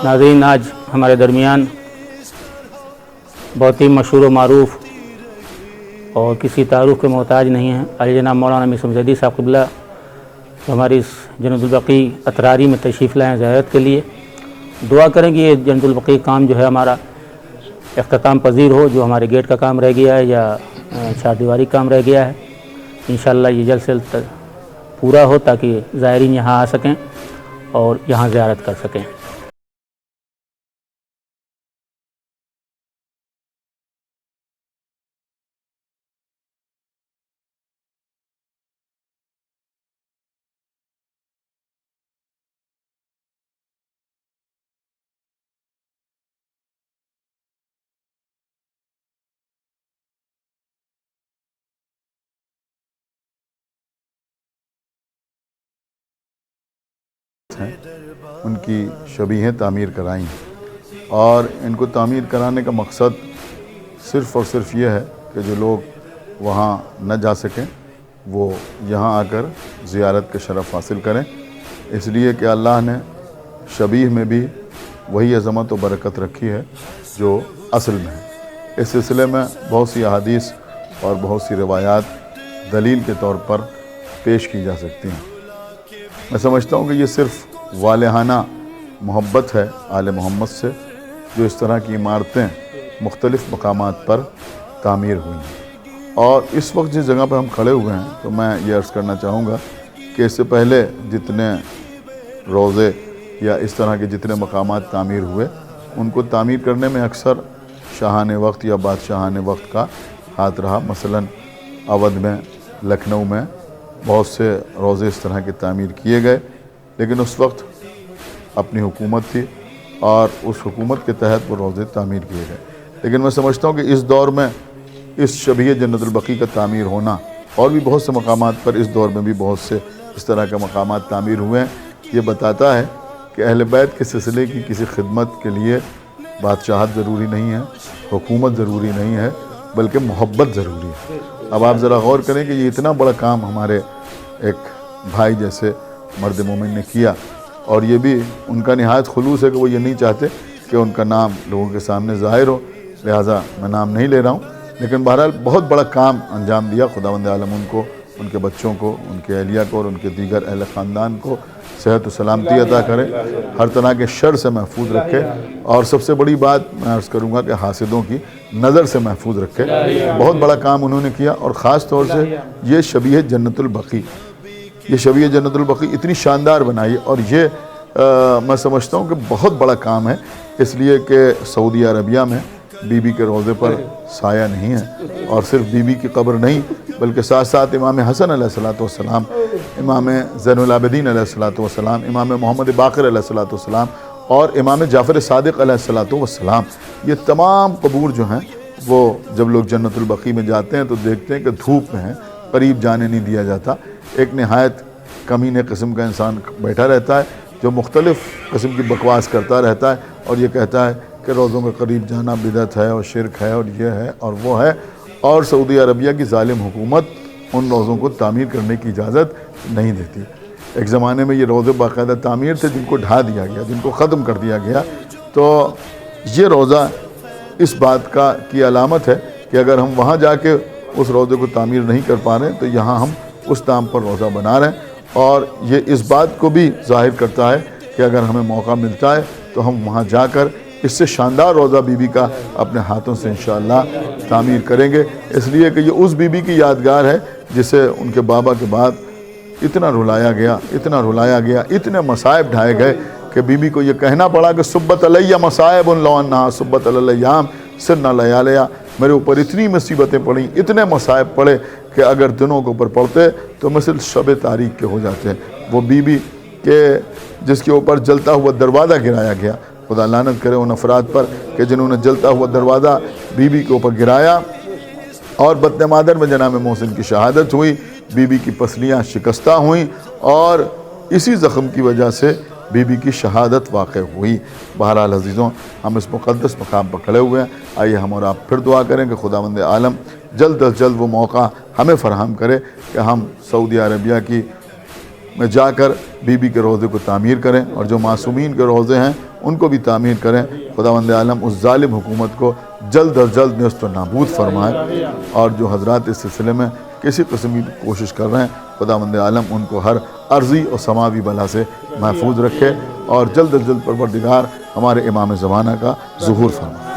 ناظرین، آج ہمارے درمیان بہت ہی مشہور و معروف اور کسی تعارف کے محتاج نہیں ہیں علی جناب مولانا میر شمس صاحب قبلہ، جو ہماری اس جنت البقیع اطراری میں تشریف لائے ہیں زیارت کے لیے۔ دعا کریں کہ یہ جنت البقیع کام جو ہے ہمارا اختتام پذیر ہو، جو ہمارے گیٹ کا کام رہ گیا ہے یا چار دیواری کام رہ گیا ہے، انشاءاللہ یہ جلد سے جلد پورا ہو تاکہ زائرین یہاں آ سکیں اور یہاں زیارت کر سکیں۔ ان کی شبیہیں تعمیر کرائیں، اور ان کو تعمیر کرانے کا مقصد صرف اور صرف یہ ہے کہ جو لوگ وہاں نہ جا سکیں وہ یہاں آ کر زیارت کے شرف حاصل کریں، اس لیے کہ اللہ نے شبیہ میں بھی وہی عظمت و برکت رکھی ہے جو اصل میں ہے۔ اس سلسلے میں بہت سی احادیث اور بہت سی روایات دلیل کے طور پر پیش کی جا سکتی ہیں۔ میں سمجھتا ہوں کہ یہ صرف والہانہ محبت ہے آل محمد سے، جو اس طرح کی عمارتیں مختلف مقامات پر تعمیر ہوئی ہیں۔ اور اس وقت جس جگہ پر ہم کھڑے ہوئے ہیں تو میں یہ عرض کرنا چاہوں گا کہ اس سے پہلے جتنے روضے یا اس طرح کے جتنے مقامات تعمیر ہوئے، ان کو تعمیر کرنے میں اکثر شاہان وقت یا بادشاہان وقت کا ہاتھ رہا۔ مثلاً اودھ میں، لکھنؤ میں بہت سے روضے اس طرح کے تعمیر کیے گئے، لیکن اس وقت اپنی حکومت تھی اور اس حکومت کے تحت وہ روضے تعمیر کیے گئے۔ لیکن میں سمجھتا ہوں کہ اس دور میں اس شبیہ جنت البقیع کا تعمیر ہونا، اور بھی بہت سے مقامات پر اس دور میں بھی بہت سے اس طرح کے مقامات تعمیر ہوئے ہیں، یہ بتاتا ہے کہ اہل بیت کے سلسلے کی کسی خدمت کے لیے بادشاہت ضروری نہیں ہے، حکومت ضروری نہیں ہے، بلکہ محبت ضروری ہے۔ اب آپ ذرا غور کریں کہ یہ اتنا بڑا کام ہمارے ایک بھائی جیسے مرد مومن نے کیا، اور یہ بھی ان کا نہایت خلوص ہے کہ وہ یہ نہیں چاہتے کہ ان کا نام لوگوں کے سامنے ظاہر ہو، لہٰذا میں نام نہیں لے رہا ہوں، لیکن بہرحال بہت بڑا کام انجام دیا۔ خداوند عالم ان کو، ان کے بچوں کو، ان کے اہلیہ کو اور ان کے دیگر اہل خاندان کو صحت و سلامتی عطا کرے، ہر طرح کے شر سے محفوظ رکھے، اور سب سے بڑی بات میں عرض کروں گا کہ حاسدوں کی نظر سے محفوظ رکھے۔ بہت بڑا کام انہوں نے کیا، اور خاص طور سے یہ شبیہ جنت البقیع، یہ شبیہ جنت البقیع اتنی شاندار بنائی، اور یہ میں سمجھتا ہوں کہ بہت بڑا کام ہے، اس لیے کہ سعودی عربیہ میں بی بی کے روضے پر سایہ نہیں ہے، اور صرف بی بی کی قبر نہیں بلکہ ساتھ ساتھ امام حسن علیہ السلام، امام زین العابدین علیہ السلام، امام محمد باقر علیہ السلام، اور امام جعفر صادق علیہ السلام، یہ تمام قبور جو ہیں وہ جب لوگ جنت البقیع میں جاتے ہیں تو دیکھتے ہیں کہ دھوپ میں ہیں، قریب جانے نہیں دیا جاتا۔ ایک نہایت کمینے قسم کا انسان بیٹھا رہتا ہے جو مختلف قسم کی بکواس کرتا رہتا ہے، اور یہ کہتا ہے کہ روضوں کے قریب جانا بدعت ہے اور شرک ہے اور یہ ہے اور وہ ہے، اور سعودی عربیہ کی ظالم حکومت ان روضوں کو تعمیر کرنے کی اجازت نہیں دیتی۔ ایک زمانے میں یہ روضے باقاعدہ تعمیر تھے جن کو ڈھا دیا گیا، جن کو ختم کر دیا گیا۔ تو یہ روضہ اس بات کی علامت ہے کہ اگر ہم وہاں جا کے اس روضے کو تعمیر نہیں کر پا رہے تو یہاں ہم اس نام پر روضہ بنا رہے ہیں، اور یہ اس بات کو بھی ظاہر کرتا ہے کہ اگر ہمیں موقع ملتا ہے تو ہم وہاں جا کر اس سے شاندار روضہ بی بی کا اپنے ہاتھوں سے انشاءاللہ تعمیر کریں گے، اس لیے کہ یہ اس بی بی کی یادگار ہے جسے ان کے بابا کے بعد اتنا رلایا گیا، اتنا رلایا گیا، اتنے مصائب ڈھائے گئے کہ بی بی کو یہ کہنا پڑا کہ سبت علیہ مصائب لو انہا سبت علی الایام سرنا لیالیا، میرے اوپر اتنی مصیبتیں پڑیں، اتنے مصائب پڑے کہ اگر دنوں کے اوپر پڑتے تو مثل شب تاریک کے ہو جاتے ہیں۔ وہ بی بی کہ جس کے اوپر جلتا ہوا دروازہ گرایا گیا، خدا لعنت کرے ان افراد پر کہ جنہوں نے جلتا ہوا دروازہ بی بی کے اوپر گرایا، اور بطن مادر میں جناب محسن کی شہادت ہوئی، بی بی کی پسلیاں شکستہ ہوئیں، اور اسی زخم کی وجہ سے بی بی کی شہادت واقع ہوئی۔ بہرحال عزیزوں، ہم اس مقدس مقام پر کھڑے ہوئے ہیں، آئیے ہم اور آپ پھر دعا کریں کہ خداوند عالم جلد از جلد وہ موقع ہمیں فراہم کرے کہ ہم سعودی عربیہ کی میں جا کر بی بی کے روضے کو تعمیر کریں، اور جو معصومین کے روضے ہیں ان کو بھی تعمیر کریں. خداوند عالم اس ظالم حکومت کو جلد از جلد نیست و نابود فرمائے، اور جو حضرات اس سلسلے میں کسی قسم کی کوشش کر رہے ہیں خداوند عالم ان کو ہر عرضی اور سماوی بلا سے محفوظ رکھے، اور جلد از جلد پروردگار ہمارے امام زمانہ کا ظہور فرمائے.